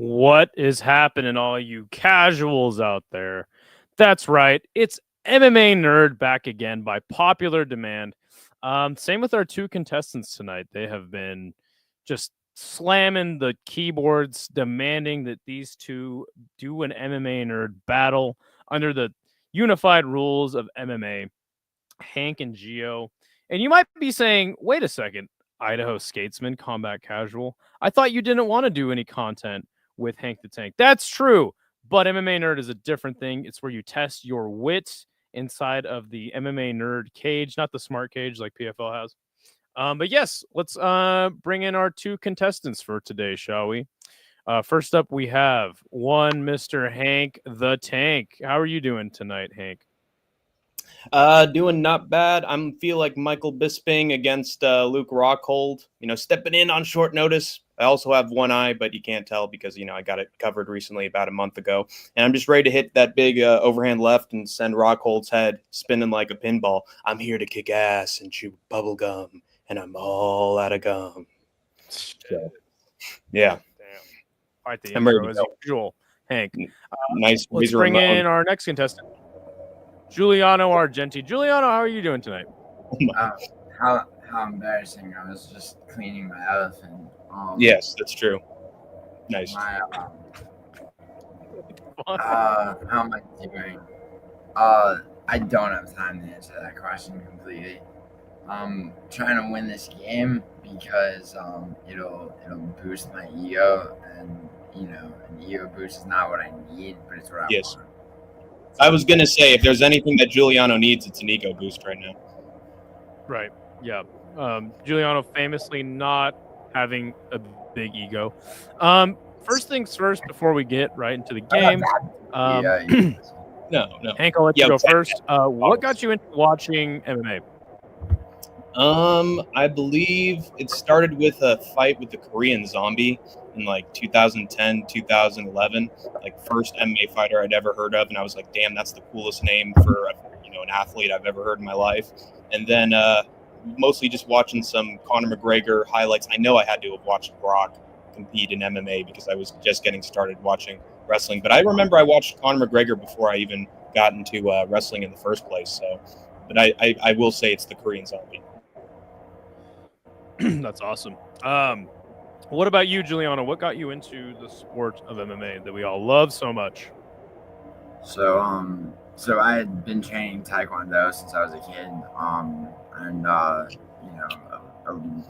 What is happening, all you casuals out there? That's right. It's MMA Nerd back again by popular demand. Same with our two contestants tonight. They have been just slamming the keyboards, demanding that these two do an MMA Nerd battle under the unified rules of MMA. Hank and Gio. And you might be saying, wait a second, Idaho Skatesman, Combat Casual. I thought you didn't want to do any content with Hank the Tank. That's true, but MMA Nerd is a different thing. It's where you test your wit inside of the MMA Nerd cage, not the smart cage like PFL has. But yes, let's bring in our two contestants for today, shall we? First up, we have one Mr. Hank the Tank. How are you doing tonight, Hank? Doing not bad. Feel like Michael Bisping against Luke Rockhold. Stepping in on short notice. I also have one eye, but you can't tell because I got it covered recently about a month ago, and I'm just ready to hit that big overhand left and send Rockhold's head spinning like a pinball. I'm here to kick ass and chew bubble gum, and I'm all out of gum. So, yeah. Damn. Quite the intro as usual, Hank. Nice. Let's bring in our next contestant, Giuliano Argenti. Giuliano, how are you doing tonight? How embarrassing. I was just cleaning my elephant. Yes, that's true. Nice. How am I doing? I don't have time to answer that question completely. I'm trying to win this game because it'll boost my ego, and an ego boost is not what I need, but it's what I want. I was going to say, if there's anything that Giuliano needs, it's an ego boost right now. Right. Yeah. Giuliano famously not having a big ego. First things first, before we get right into the game. No. Hank, I'll let you go first. What got you into watching MMA? I believe it started with a fight with the Korean Zombie in like 2010, 2011, like first MMA fighter I'd ever heard of. And I was like, damn, that's the coolest name for, an athlete I've ever heard in my life. And then, mostly just watching some Conor McGregor highlights. I know I had to have watched Brock compete in MMA because I was just getting started watching wrestling. But I remember I watched Conor McGregor before I even got into wrestling in the first place. So, but I will say it's the Korean Zombie. That's awesome. What about you, Giuliano? What got you into the sport of MMA that we all love so much? So I had been training Taekwondo since I was a kid. And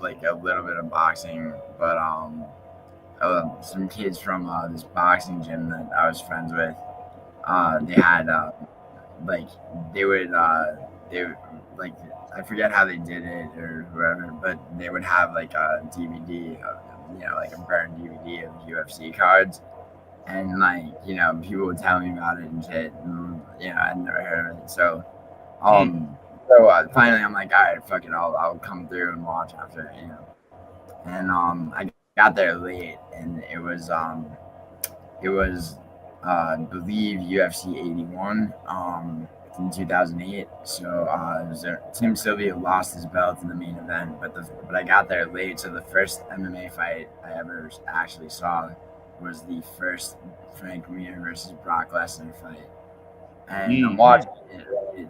like a little bit of boxing, but some kids from this boxing gym that I was friends with, they had I forget how they did it or whoever, but they would have like a DVD, like a burned DVD of UFC cards, and people would tell me about it and shit, and I'd never heard of it, so finally I'm like, all right, fuck it, I'll come through and watch after, and I got there late, and it was I believe UFC 81 in 2008. So Tim Sylvia lost his belt in the main event, but I got there late, so the first MMA fight I ever actually saw was the first Frank Mir versus Brock Lesnar fight, and I'm watching it,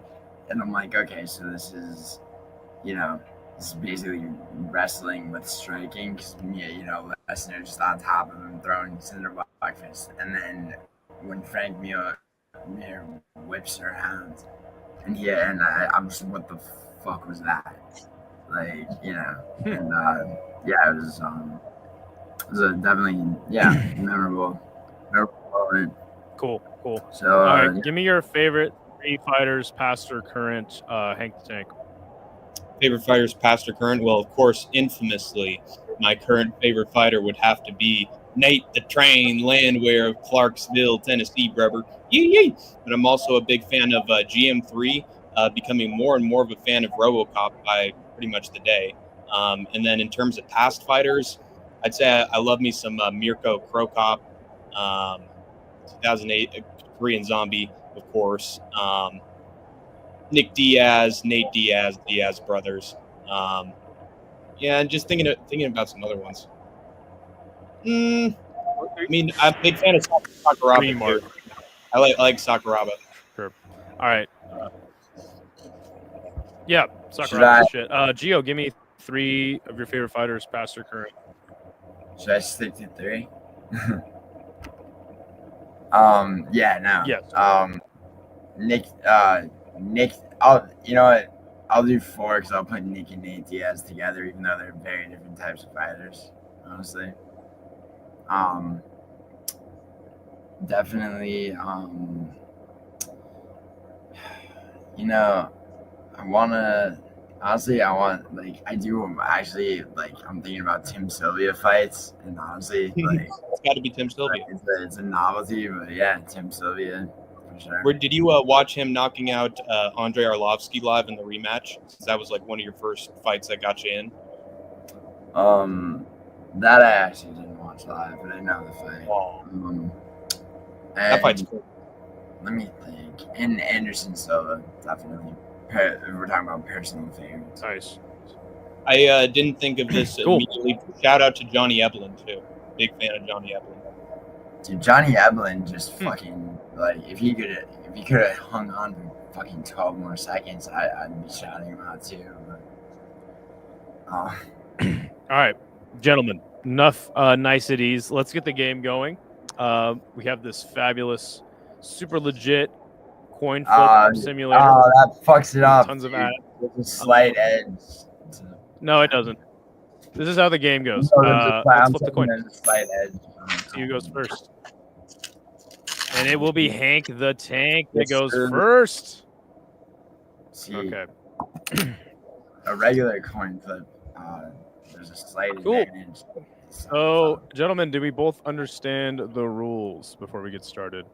and I'm like, okay, so this is basically wrestling with striking, because Lesnar just on top of him throwing cinderblock fists, and then when Frank Mir whips around, and I'm just, what the fuck was that? Like, and it was a definitely memorable moment. Cool. So all right, give me your favorite 3 fighters, past or current, Hank the Tank. Favorite fighters, past or current? Well, of course, infamously, my current favorite fighter would have to be Nate the Train Landwehr of Clarksville, Tennessee, brother. Yee! But I'm also a big fan of GM3, becoming more and more of a fan of RoboCop by pretty much the day. And then in terms of past fighters, I'd say I love me some Mirko Krokop, 2008 Korean Zombie, of course. Nick Diaz, Nate Diaz, Diaz brothers. And just thinking about some other ones. You're I mean, I'm a big fan of Sakuraba. Three mark. Too. I like Sakuraba. Sure. All right. Yeah, Should I Sakuraba's shit. Gio, give me 3 of your favorite fighters, past or current. should I stick to 3? Yeah, no. Yes. Nick, Nick. You know what? I'll do 4 because I'll put Nick and Nate Diaz together, even though they're very different types of fighters. Honestly, definitely. You know, I wanna. Honestly, I do actually like. I'm thinking about Tim Sylvia fights, and honestly, like, It's got to be Tim Sylvia. it's a novelty, but yeah, Tim Sylvia for sure. Where did you watch him knocking out Andrei Arlovsky live in the rematch? Since that was like one of your first fights that got you in. That I actually didn't watch live, but I know the fight. Wow. That fight's cool. Let me think. And Anderson Silva, definitely. We're talking about personal favorites. Nice. I didn't think of this Cool. immediately. Shout out to Johnny Eblin too. Big fan of Johnny Eblin. Dude, Johnny Eblin just fucking like if he could have hung on for fucking 12 more seconds, I'd be shouting him out too. But, All right, gentlemen, enough niceties. Let's get the game going. We have this fabulous, super legit coin flip simulator. Oh, that fucks it up. Tons of dude. ads. With a slight edge. No, it doesn't. This is how the game goes. I'm Let's flip the coin. there's a slight edge. See who goes first. And it will be Hank the Tank that Yes, goes sir. first. See, Okay. a regular coin flip, there's a slight Cool. advantage. So, gentlemen, do we both understand the rules before we get started?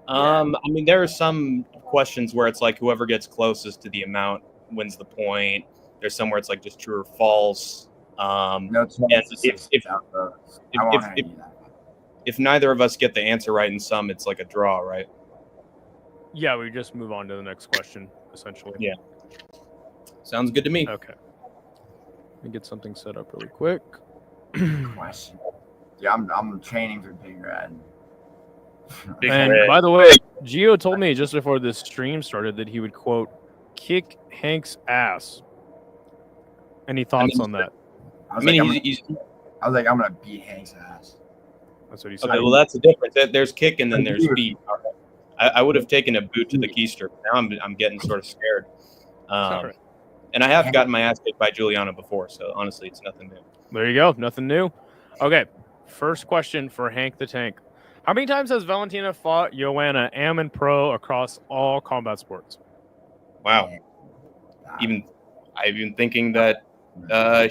I mean, there are some questions where it's like whoever gets closest to the amount wins the point. There's some where it's like just true or false. No chance and to say I won't argue that. If neither of us get the answer right in some, it's like a draw, right? Yeah, we just move on to the next question, essentially. Yeah. Sounds good to me. Okay. Let me get something set up really quick. Question. Yeah, I'm training for Big Red. And by the way, Gio told me just before this stream started that he would, quote, kick Hank's ass. Any thoughts on that? I was like, I'm gonna beat Hank's ass. That's what he said. Okay, well, that's the difference. There's kick and then there's beat. I would have taken a boot to the keister. Now I'm getting sort of scared. Right. And I have gotten my ass kicked by Juliana before, so honestly, it's nothing new. There you go. Nothing new. Okay. First question for Hank the Tank. How many times has Valentina fought Joanna Am Pro across all combat sports? Wow. I've been thinking that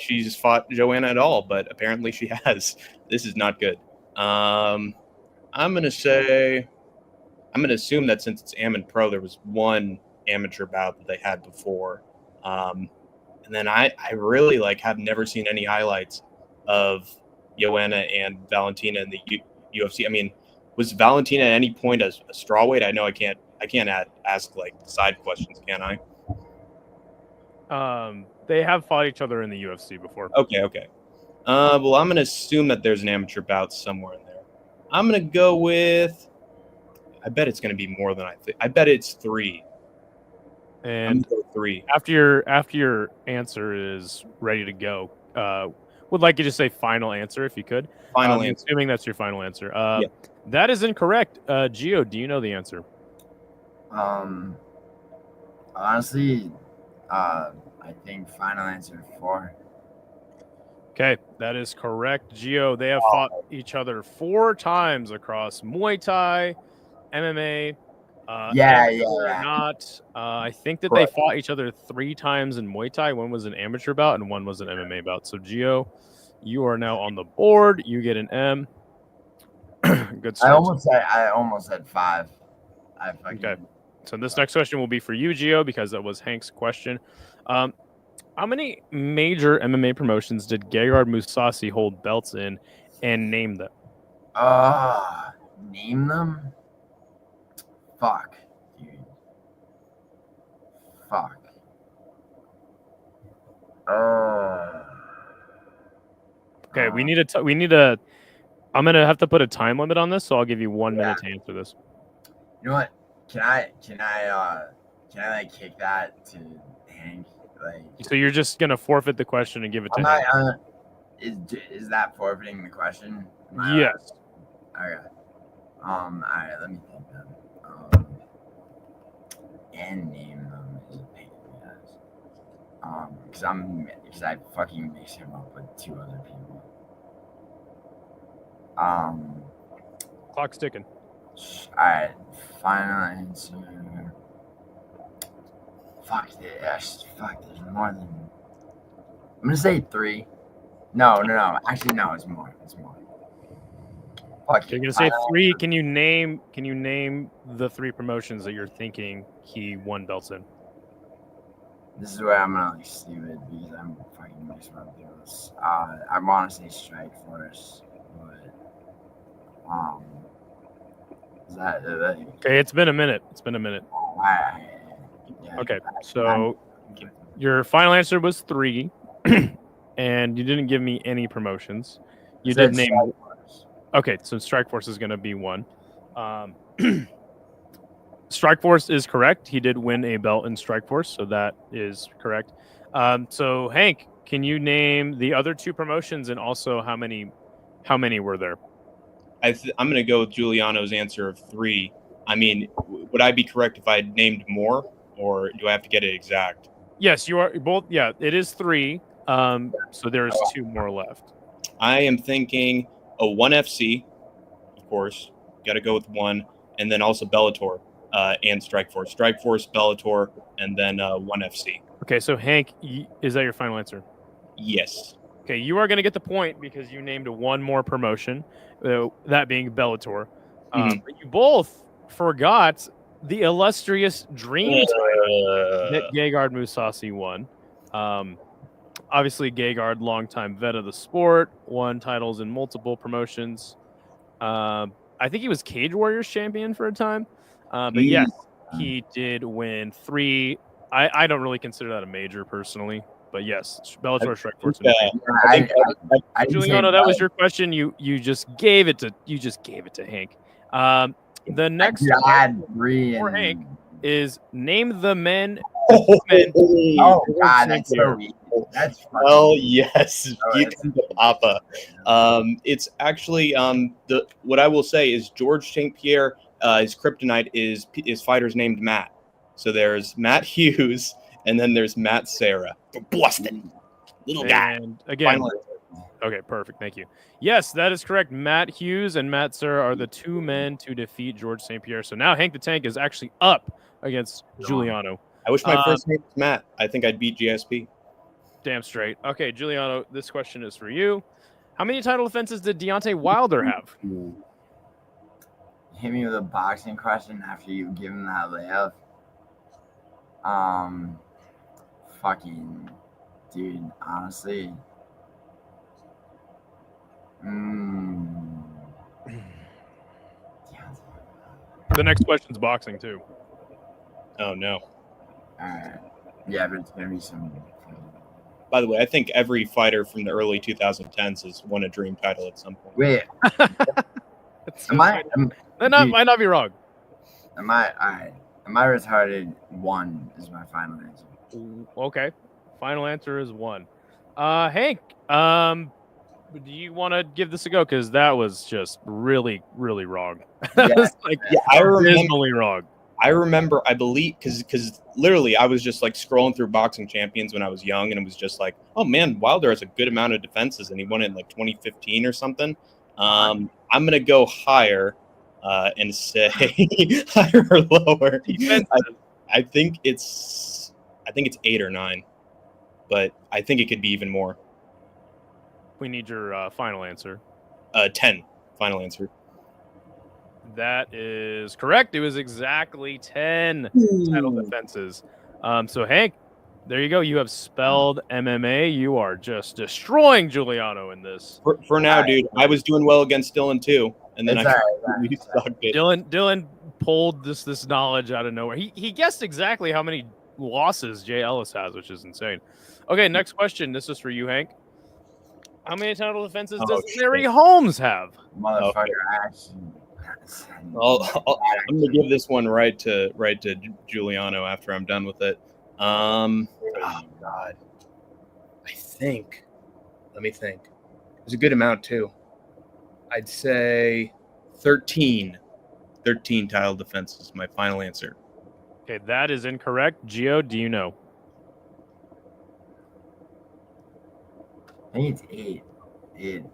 she's fought Joanna at all, but apparently she has. This is not good. I'm gonna assume that since it's Am Pro, there was one amateur bout that they had before. And then I really have never seen any highlights of Joanna and Valentina in the UFC. I mean, was Valentina at any point a strawweight? I know I can't ask side questions, can I? They have fought each other in the UFC before. Okay. Well, I'm gonna assume that there's an amateur bout somewhere in there. I'm gonna go with. I bet it's gonna be more than I think. I bet it's 3. And 3. After your answer is ready to go, would like you to say final answer if you could. Final answer. Assuming that's your final answer. Yeah. That is incorrect. Gio, do you know the answer? Honestly, I think final answer 4. Okay, that is correct. Gio, they have fought each other 4 times across Muay Thai, MMA. Not. I think that they fought each other 3 times in Muay Thai. One was an amateur bout and one was an MMA bout. So, Gio, you are now on the board. You get an M. Good start. I almost said 5. Okay. So this next question will be for you, Gio, because that was Hank's question. How many major MMA promotions did Gegard Mousasi hold belts in, and name them? Name them? Fuck, dude. Fuck. Okay, we need a I'm gonna have to put a time limit on this, so I'll give you 1 minute to answer this. You know what? Can I like kick that to Hank? Like, So you're just gonna forfeit the question and give it to I'm him. not, is that forfeiting the question? Am I Yes. right? Okay. All right. Let me think then. And name them is a pain in the ass. Because I fucking mix him up with 2 other people. Clock's ticking. Alright, final answer. Fuck this. Fuck, there's more than. I'm gonna say 3. No. Actually, no, it's more. Fuck. You're gonna say 3. Can you name the 3 promotions that you're thinking he won belts in? This is where I'm gonna like stupid because I'm fucking mixing up those. I want to say Strike Force, but is that Okay, it's been a minute. yeah, Okay, so your final answer was 3, and you didn't give me any promotions. You did name. Okay, so Strike Force is going to be 1. Strike Force is correct. He did win a belt in Strike Force, so that is correct. So Hank, can you name the other 2 promotions and also how many were there? I'm going to go with Giuliano's answer of 3. I mean, would I be correct if I named more, or do I have to get it exact? Yes, you are both. Yeah, it is 3. So there's 2 more left. I am thinking a 1 FC, of course. Got to go with 1, and then also Bellator and Strike Force. Strike Force, Bellator, and then 1 FC. Okay, so Hank, is that your final answer? Yes. Okay, you are going to get the point because you named 1 more promotion, that being Bellator. But you both forgot the illustrious Dream title that Gegard Mousasi won. Obviously, Gegard, longtime vet of the sport, won titles in multiple promotions. I think he was Cage Warriors champion for a time. But yes, he did win 3. I don't really consider that a major personally. But yes, Bellator Strike Force. Giuliano, that was your question. You just gave it to Hank. The next for Hank is name the men. Oh God, that's so easy. That's yes, you can Papa. It's actually what I will say is George St. Pierre. His kryptonite is fighters named Matt. So there's Matt Hughes, and then there's Matt Serra. Boston, little guy. And again, okay, perfect. Thank you. Yes, that is correct. Matt Hughes and Matt Serra are the 2 men to defeat George St. Pierre. So now Hank the Tank is actually up against Giuliano. I wish my first name was Matt. I think I'd beat GSP. Damn straight. Okay, Giuliano, this question is for you. How many title defenses did Deontay Wilder have? Hit me with a boxing question after you give him that layup. Fucking dude, honestly. The next question's boxing too. Oh no. Alright. Yeah, but it's gonna be some. By the way, I think every fighter from the early 2010s has won a dream title at some point. Wait. might not be wrong. Am I alright? Am I retarded? 1 is my final answer. Okay. Final answer is 1. Hank, do you want to give this a go? Because that was just really, really wrong. I remember wrong. I believe, because literally I was just like scrolling through boxing champions when I was young, and it was just like, oh man, Wilder has a good amount of defenses, and he won it in like 2015 or something. I'm gonna go higher and say higher or lower. I think it's 8 or 9, but I think it could be even more. We need your final answer. 10. Final answer. That is correct. It was exactly 10 title defenses. So Hank, there you go. You have spelled MMA. You are just destroying Giuliano in this. For now, dude. I was doing well against Dylan too, and then sucked it. Dylan pulled this knowledge out of nowhere. He guessed exactly how many losses Jay Ellis has, which is insane. Okay, next question. This is for you, Hank. How many title defenses Oh, does shit. Larry Holmes have? Motherfucker, actually. I'm gonna give this one right to Giuliano after I'm done with it. Oh God, I think. Let me think. There's a good amount too. I'd say 13. 13 title defenses. My final answer. Okay, that is incorrect. Gio, do you know? I think it's 8.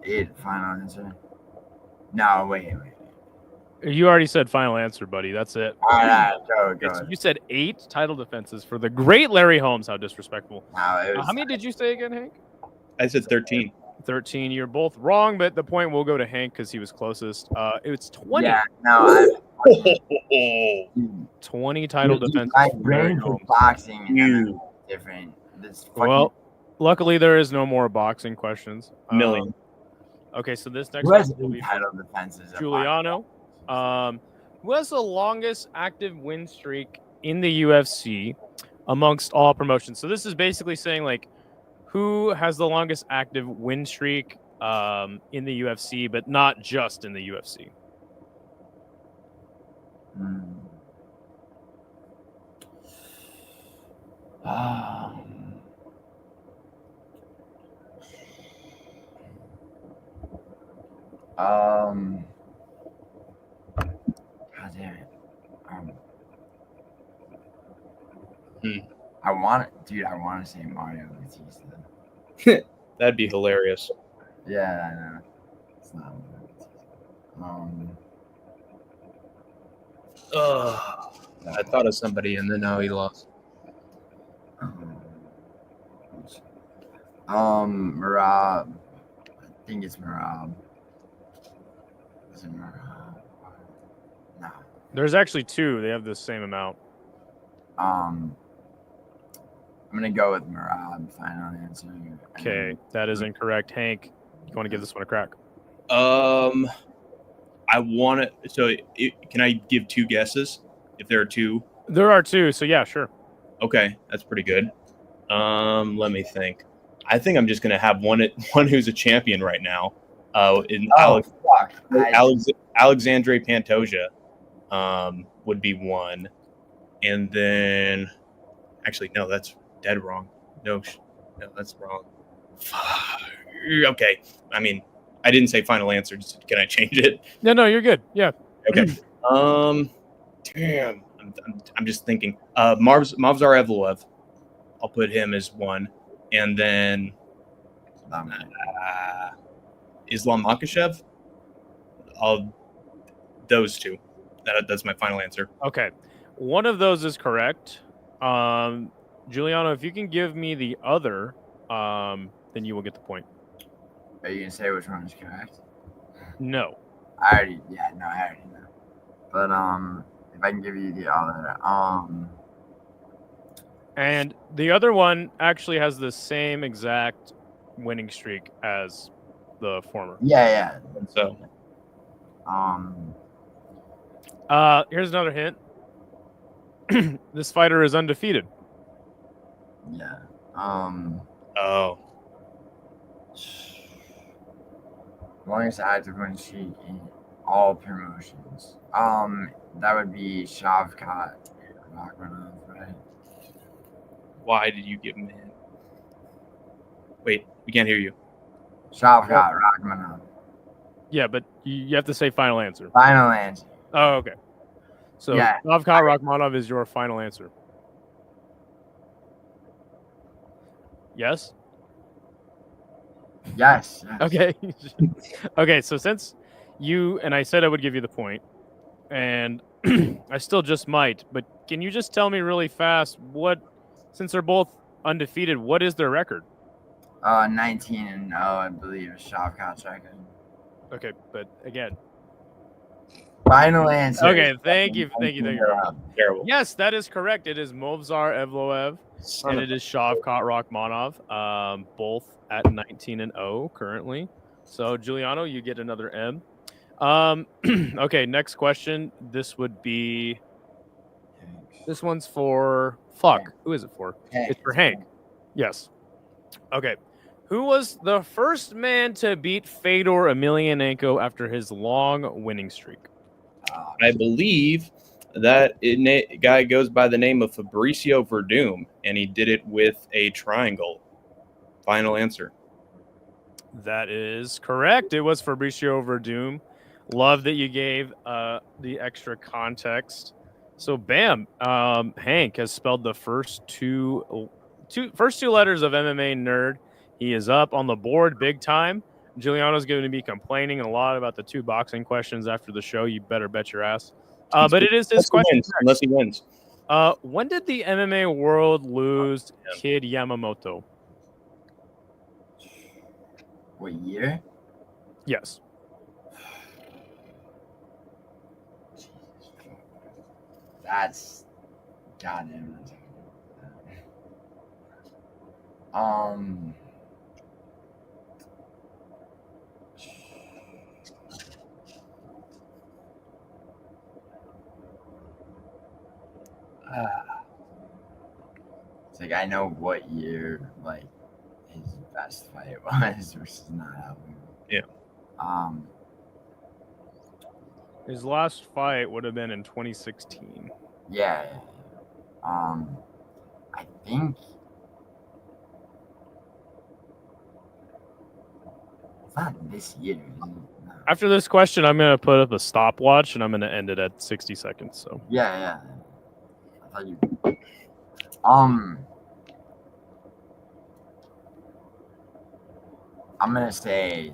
8 final answer. No, wait. You already said final answer, buddy. That's it. All right, go. Okay, so you said 8 title defenses for the great Larry Holmes. How disrespectful. No, it was, How many did you say again, Hank? I said 13. 13. You're both wrong, but the point will go to Hank because he was closest. It's 20. Yeah, no, 20 title defenses. My for Larry brain for Holmes. boxing and Huge. different. This fucking, Well, luckily there is no more boxing questions. Million. Okay, so this next who has one will 8 be title defenses? Giuliano. Who has the longest active win streak in the UFC amongst all promotions? So this is basically saying like who has the longest active win streak in the UFC, but not just in the UFC. God damn it. Hmm. I want to say Mario Batista. That'd be hilarious. Yeah, I know. It's not. I thought of somebody and then now he lost. Marab. I think it's Marab. Is it Marab? No. There's actually 2. They have the same amount. I'm gonna go with Marab. Final answer. Okay, that is incorrect. Hank, you want to give this one a crack? I want to. So, can I give 2 guesses? If there are 2. There are 2, so yeah, sure. Okay, that's pretty good. Let me think. I think I'm just gonna have one who's a champion right now. Fuck. Alexandre Pantoja, would be one, and then actually no, that's dead wrong. No, that's wrong. Okay, I mean, I didn't say final answer. Can I change it? No, you're good. Yeah. Okay. Damn. I'm just thinking. Mavzar Evloev. I'll put him as one, and then Islam Makhachev. Those 2. That's my final answer. Okay, one of those is correct. Giuliano, if you can give me the other, then you will get the point. Are you gonna say which one is correct? No. I already know. But if I can give you the other, And the other one actually has the same exact winning streak as the former. Yeah. So, here's another hint. This fighter is undefeated. yeah. oh, Longest active win streak in all promotions. That would be Shavkat Rakhmonov, right? why did you give him a hint? Wait, we can't hear you. Shavkat Rakhmonov. Yeah, but you have to say final answer. Final answer. Oh, okay. So Yeah. Shavkat Rakhmonov is your final answer. Yes? Yes. Okay. Okay, so since you and I said I would give you the point, and I still just might, but can you just tell me really fast since they're both undefeated, what is their record? 19-0, I believe, is Shavkat's record. Okay, but again. Final answer. Okay, thank you. Terrible. Yes, that is correct. It is Movsar Evloev and it is Shavkat Rakhmonov, both at 19-0 currently. So, Giuliano, you get another M. Okay, next question. This one's for... Fuck, who is it for? Hank. It's for Hank. Yes. Okay. Who was the first man to beat Fedor Emelianenko after his long winning streak? I believe that guy goes by the name of Fabricio Verdum, and he did it with a triangle. Final answer. That is correct. It was Fabricio Verdum. Love that you gave the extra context. So, bam, Hank has spelled the first two letters of MMA nerd. He is up on the board big time. Giuliano's going to be complaining a lot about the 2 boxing questions after the show. You better bet your ass. But it is his question. Unless he wins. When did the MMA world lose Kid Yamamoto? What year? Yes. That's goddamn. It's like I know what year like his best fight was versus not having. Yeah. His last fight would have been in 2016. Yeah. I think it's not this year. No. After this question, I'm going to put up a stopwatch and I'm going to end it at 60 seconds. So Yeah. I thought you. I'm gonna say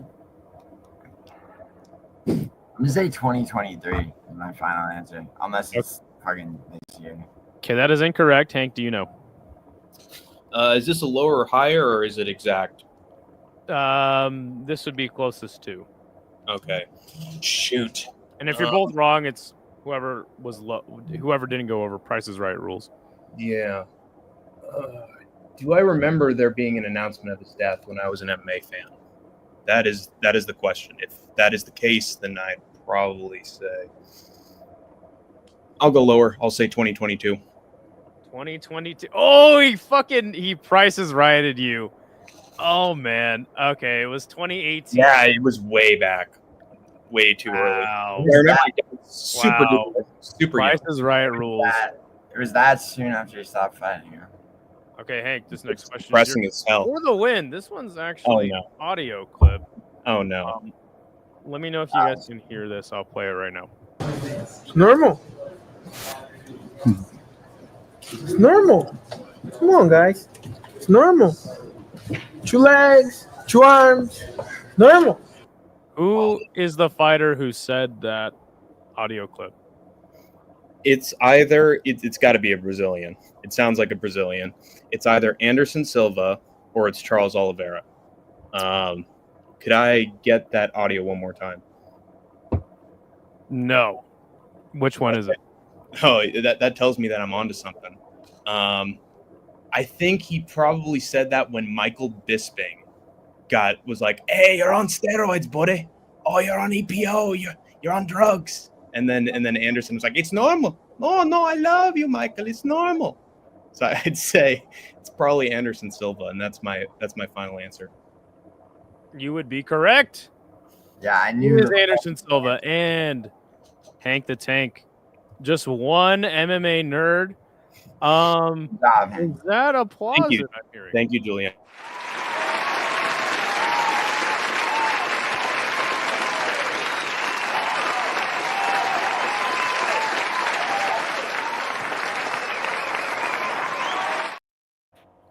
2023 is my final answer, unless it's fucking this year. Okay, that is incorrect. Hank, do you know? Is this a lower or higher, or is it exact? This would be closest to. Okay. Shoot. And if you're both wrong, it's whoever didn't go over Price is Right rules. Yeah. Do I remember there being an announcement of his death when I was an MMA fan? That is the question. If that is the case, then I'd probably say I'll go lower. I'll say 2022. 2022. Oh, he Prices Righted you. Oh man. Okay, it was 2018. Yeah, it was way back. Way too early. I remember super Price is Right rules. It was that soon after you stopped fighting him. Okay, Hank, this next question pressing as hell. For the win. This one's actually an audio clip. Oh no. Let me know if you guys can hear this. I'll play it right now. It's normal. It's normal. Come on, guys. It's normal. 2 legs, 2 arms. Normal. Who is the fighter who said that audio clip? It's got to be a Brazilian. It sounds like a Brazilian. It's either Anderson Silva or it's Charles Oliveira. Could I get that audio one more time? No. Which one is it? Oh, that tells me that I'm onto something. I think he probably said that when Michael Bisping was like, "Hey, you're on steroids, buddy. Oh, you're on EPO. You're on drugs." And then Anderson was like, "It's normal. No, I love you, Michael. It's normal." So I'd say it's probably Anderson Silva, and that's my final answer. You would be correct. Yeah, I knew it was Anderson Silva and Hank the Tank. Just one MMA nerd. Is that applause? Thank you. Thank you, Julian.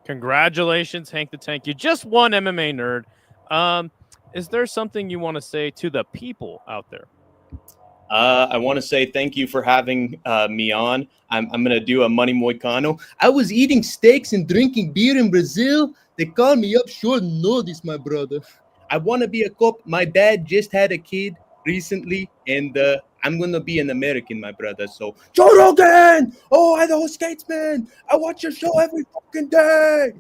Congratulations, Hank the Tank. You just won MMA nerd. Is there something you want to say to the people out there? I want to say thank you for having me on. I'm going to do a Money Moicano. I was eating steaks and drinking beer in Brazil. They called me up short notice, my brother. I want to be a cop. My dad just had a kid recently, and I'm going to be an American, my brother. So, Joe Rogan! Oh, I know Statesman! I watch your show every fucking day!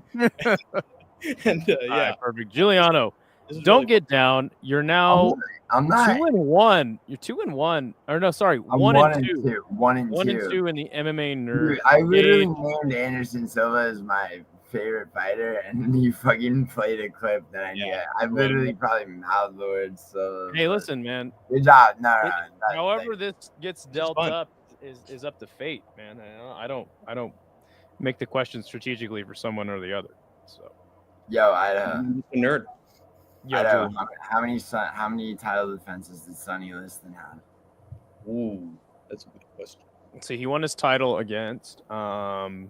And yeah. Right, perfect. Giuliano, don't get down. You're now... I'm not 2-1. You're 2-1. Or no, sorry, I'm 1-2. 1-2. 1-2 in the MMA nerd. Dude, I literally named Anderson Silva as my favorite fighter, and you fucking played a clip that I knew. I literally probably mouthed the words. So Hey, listen, man. good job. No, However this gets dealt up is up to fate, man. I don't make the question strategically for someone or the other. So, yo, nerd. Yo, how many title defenses did Sonny Liston have? Ooh, that's a good question. Let's see. He won his title against God,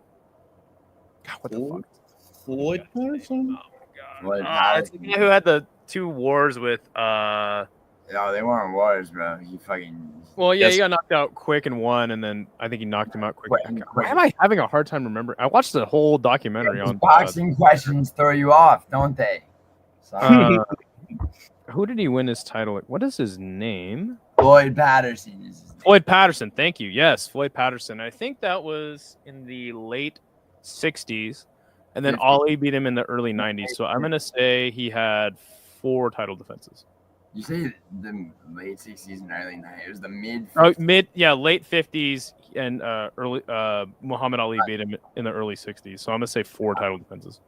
what the fuck? Floyd Patterson. Oh my god. It's the guy who had the 2 wars with No, they weren't wars, bro. He fucking. Well, yeah, he got knocked out quick and won, and then I think he knocked him out quick. Why am I having a hard time remembering? I watched the whole documentary on boxing questions throw you off, don't they? Who did he win his title? What is his name? Floyd Patterson is his name. Floyd Patterson. Thank you. Yes, Floyd Patterson. I think that was in the late 60s, and then Ali beat him in the early 90s. So I'm gonna say he had 4 title defenses. You say the late 60s and early 90s. It was the mid. Late 50s and early. Muhammad Ali beat him in the early 60s. So I'm gonna say 4 title defenses.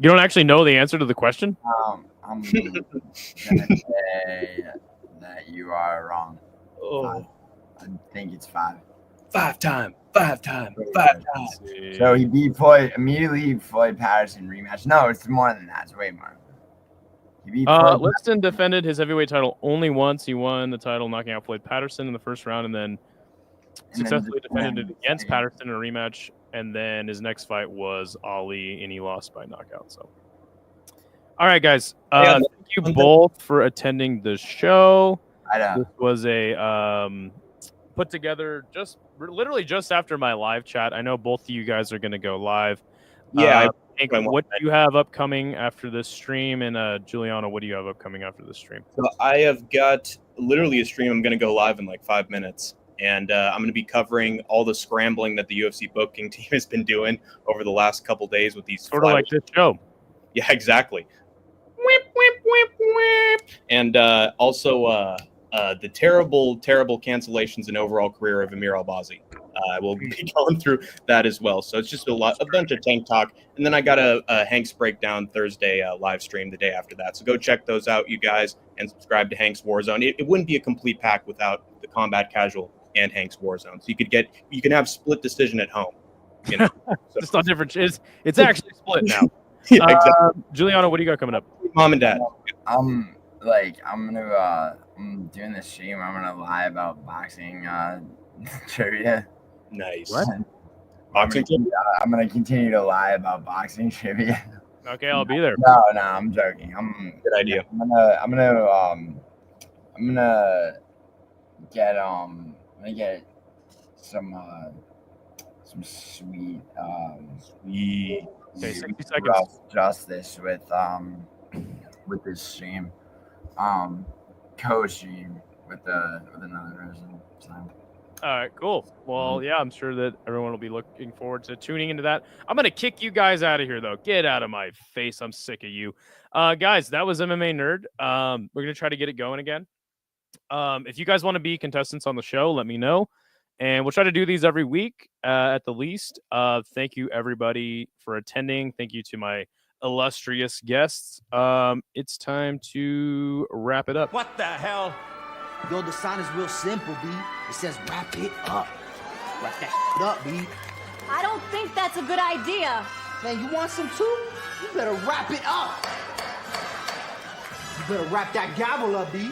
You don't actually know the answer to the question? I'm gonna say that you are wrong. Oh, I think it's 5. 5 times. So he beat Floyd immediately. Floyd Patterson rematch. No, it's more than that. It's way more. He beat Liston defended his heavyweight title only once. He won the title, knocking out Floyd Patterson in the first round, and then successfully defended it against Patterson in a rematch. And then his next fight was Ali, and he lost by knockout. So, all right, guys. Thank you both for attending the show. This was a put together literally just after my live chat. I know both of you guys are going to go live. Yeah. What do you have upcoming after this stream? And Giuliano, what do you have upcoming after this stream? So I have got literally a stream. I'm going to go live in like 5 minutes. And I'm going to be covering all the scrambling that the UFC booking team has been doing over the last couple days with these sort of like this show. Yeah, exactly. And also the terrible cancellations and overall career of Amir Albazi. We'll be going through that as well. So it's just a bunch of tank talk. And then I got a Hank's Breakdown Thursday live stream the day after that. So go check those out, you guys, and subscribe to Hank's Warzone. It wouldn't be a complete pack without the Combat Casual and Hank's Warzone. So you can have split decision at home. You know, so. It's not different. It's actually split now. Yeah, exactly. Giuliano, what do you got coming up? Mom and Dad. I'm doing this stream. I'm gonna lie about boxing trivia. Nice. What? I'm gonna continue to lie about boxing trivia. Okay, I'll be there. No, I'm joking. Good idea. I'm gonna get some sweet Okay, 60 seconds. Justice with this stream, co-stream with another person. So. All right, cool. Well, yeah, I'm sure that everyone will be looking forward to tuning into that. I'm going to kick you guys out of here, though. Get out of my face. I'm sick of you. Guys, that was MMA Nerd. We're going to try to get it going again. If you guys want to be contestants on the show, let me know. And we'll try to do these every week at the least. Thank you, everybody, for attending. Thank you to my illustrious guests. It's time to wrap it up. What the hell? Yo, the sign is real simple, B. It says wrap it up. Wrap that shit up, B. I don't think that's a good idea. Man, you want some too? You better wrap it up. You better wrap that gavel up, B.